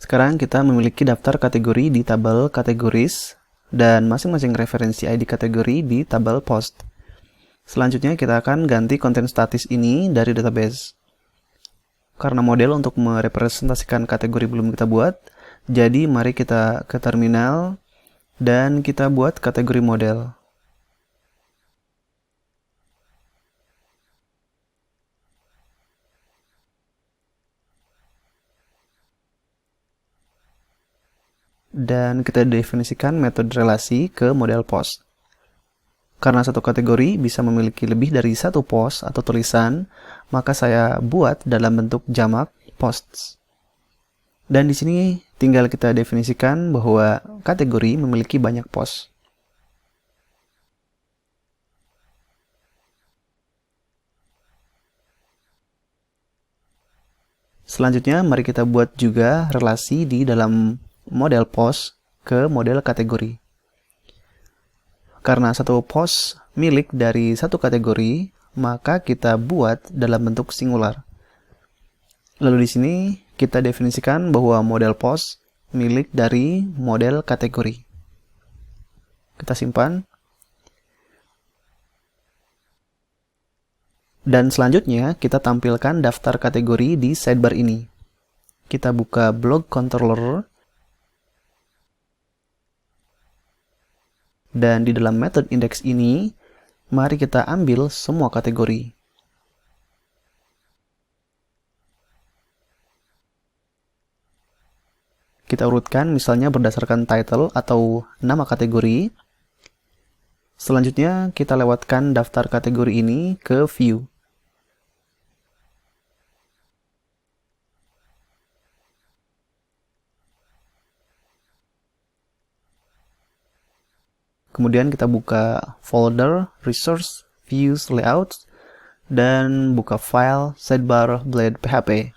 Sekarang kita memiliki daftar kategori di tabel categories dan masing-masing referensi ID kategori di tabel post. Selanjutnya kita akan ganti konten statis ini dari database. Karena model untuk merepresentasikan kategori belum kita buat, jadi mari kita ke terminal dan kita buat kategori model. Dan kita definisikan metode relasi ke model post. Karena satu kategori bisa memiliki lebih dari satu post atau tulisan, maka saya buat dalam bentuk jamak posts. Dan di sini tinggal kita definisikan bahwa kategori memiliki banyak post. Selanjutnya, mari kita buat juga relasi di dalam model post ke model kategori. Karena satu post milik dari satu kategori, maka kita buat dalam bentuk singular. Lalu di sini kita definisikan bahwa model post milik dari model kategori. Kita simpan. Dan selanjutnya kita tampilkan daftar kategori di sidebar ini. Kita buka blog controller. Dan di dalam method index ini, mari kita ambil semua kategori. Kita urutkan misalnya berdasarkan title atau nama kategori. Selanjutnya kita lewatkan daftar kategori ini ke view. Kemudian kita buka folder, resource, views, layouts, dan buka file sidebar blade PHP.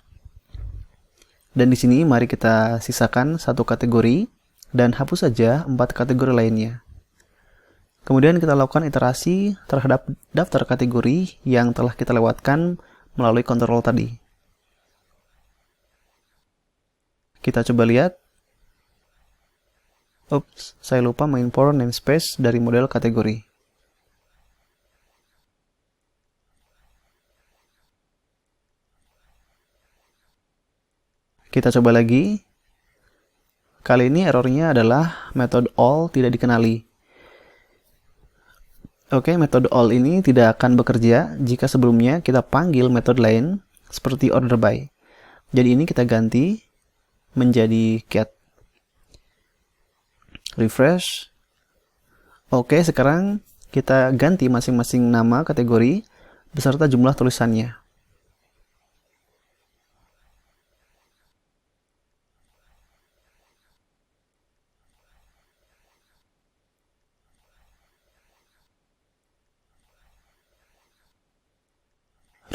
Dan di sini mari kita sisakan satu kategori dan hapus saja 4 kategori lainnya. Kemudian kita lakukan iterasi terhadap daftar kategori yang telah kita lewatkan melalui kontrol tadi. Kita coba lihat. Ups, saya lupa mengimpor namespace dari model kategori. Kita coba lagi. Kali ini errornya adalah metode all tidak dikenali. Oke, metode all ini tidak akan bekerja jika sebelumnya kita panggil metode lain seperti order by. Jadi ini kita ganti menjadi get. Refresh. Oke, sekarang kita ganti masing-masing nama kategori beserta jumlah tulisannya.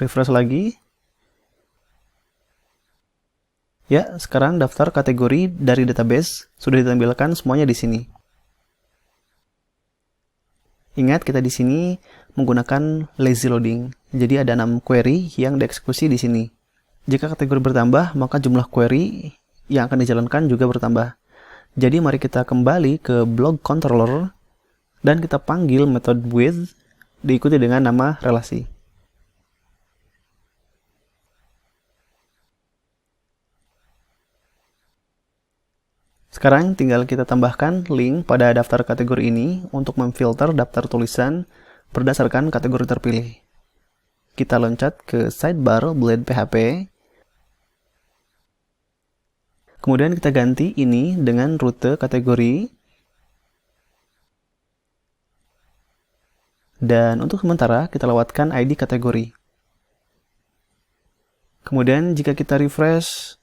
Refresh lagi. Ya, sekarang daftar kategori dari database sudah ditampilkan semuanya di sini. Ingat, kita di sini menggunakan lazy loading. Jadi ada 6 query yang dieksekusi di sini. Jika kategori bertambah, maka jumlah query yang akan dijalankan juga bertambah. Jadi mari kita kembali ke blog controller dan kita panggil metode with diikuti dengan nama relasi. Sekarang tinggal kita tambahkan link pada daftar kategori ini untuk memfilter daftar tulisan berdasarkan kategori terpilih. Kita loncat ke sidebar blade PHP. Kemudian kita ganti ini dengan rute kategori. Dan untuk sementara kita lewatkan ID kategori. Kemudian jika kita refresh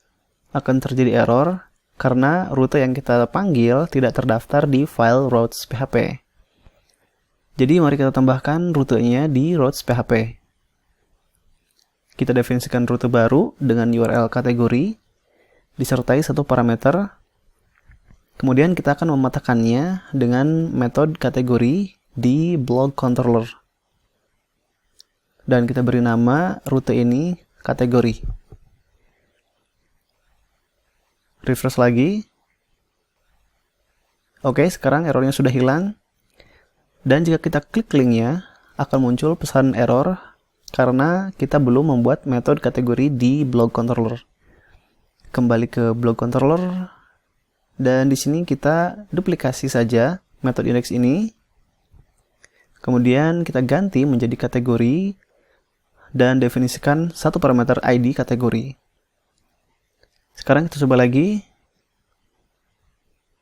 akan terjadi error karena rute yang kita panggil tidak terdaftar di file routes PHP. Jadi mari kita tambahkan rutenya di routes PHP. Kita definisikan rute baru dengan URL kategori, disertai satu parameter. Kemudian kita akan mematahkannya dengan metode kategori di blog controller. Dan kita beri nama rute ini kategori. Refresh lagi. Oke, sekarang errornya sudah hilang. Dan jika kita klik linknya, akan muncul pesan error karena kita belum membuat metode kategori di blog controller. Kembali ke blog controller, dan di sini kita duplikasi saja metode index ini. Kemudian kita ganti menjadi kategori dan definisikan satu parameter ID kategori. Sekarang kita coba lagi.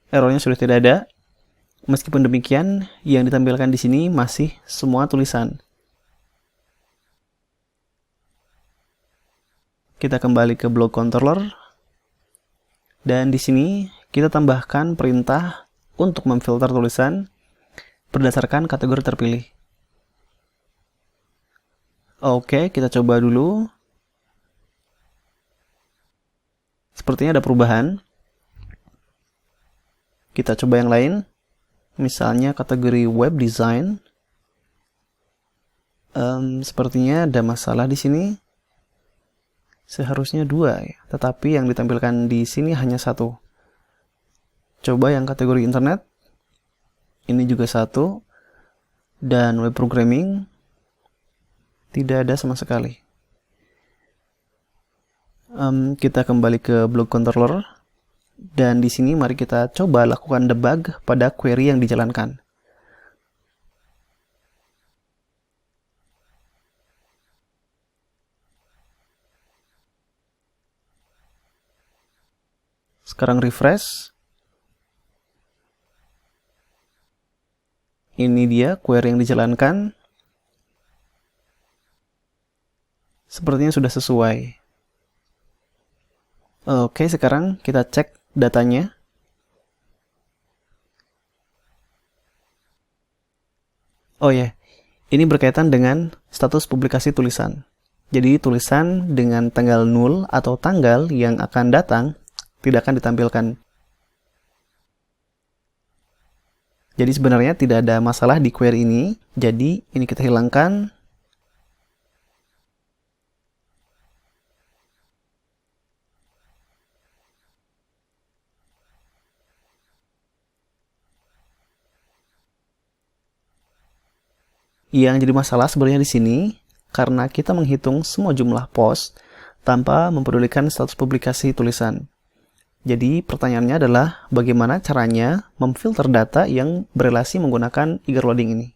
Errornya sudah tidak ada. Meskipun demikian, yang ditampilkan di sini masih semua tulisan. Kita kembali ke blog controller. Dan di sini kita tambahkan perintah untuk memfilter tulisan berdasarkan kategori terpilih. Oke, kita coba dulu. Sepertinya ada perubahan. Kita coba yang lain. Misalnya kategori web design. Sepertinya ada masalah di sini. Seharusnya 2 ya, tetapi yang ditampilkan di sini hanya 1. Coba yang kategori internet. Ini juga 1. Dan web programming tidak ada sama sekali. Kita kembali ke blog controller. Dan di sini mari kita coba lakukan debug pada query yang dijalankan. Sekarang refresh. Ini dia query yang dijalankan. Sepertinya sudah sesuai. Oke, sekarang kita cek datanya. Oh ya, ini berkaitan dengan status publikasi tulisan. Jadi tulisan dengan tanggal 0 atau tanggal yang akan datang tidak akan ditampilkan. Jadi sebenarnya tidak ada masalah di query ini. Jadi ini kita hilangkan. Yang jadi masalah sebenarnya di sini karena kita menghitung semua jumlah post tanpa mempedulikan status publikasi tulisan. Jadi pertanyaannya adalah bagaimana caranya memfilter data yang berelasi menggunakan eager loading ini.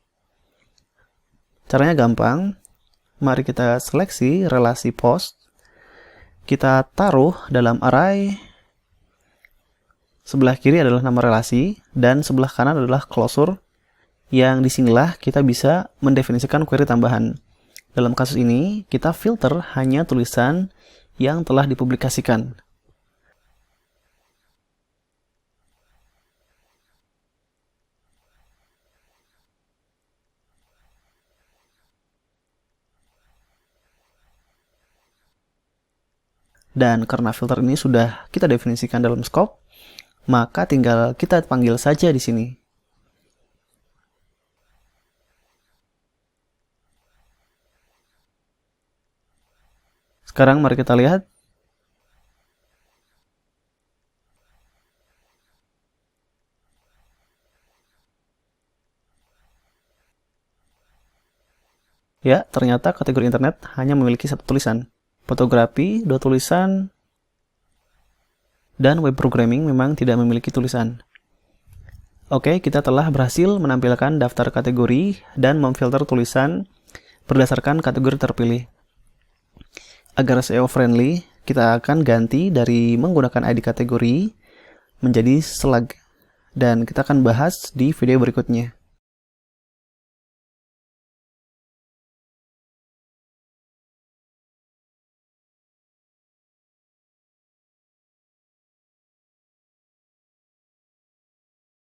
Caranya gampang. Mari kita seleksi relasi post. Kita taruh dalam array. Sebelah kiri adalah nama relasi dan sebelah kanan adalah closure. Yang disinilah kita bisa mendefinisikan query tambahan. Dalam kasus ini, kita filter hanya tulisan yang telah dipublikasikan. Dan karena filter ini sudah kita definisikan dalam scope, maka tinggal kita panggil saja di sini. Sekarang mari kita lihat. Ya, ternyata kategori internet hanya memiliki 1 tulisan. Fotografi, 2 tulisan, dan web programming memang tidak memiliki tulisan. Oke, kita telah berhasil menampilkan daftar kategori dan memfilter tulisan berdasarkan kategori terpilih. Agar SEO friendly, kita akan ganti dari menggunakan ID kategori menjadi slug. Dan kita akan bahas di video berikutnya.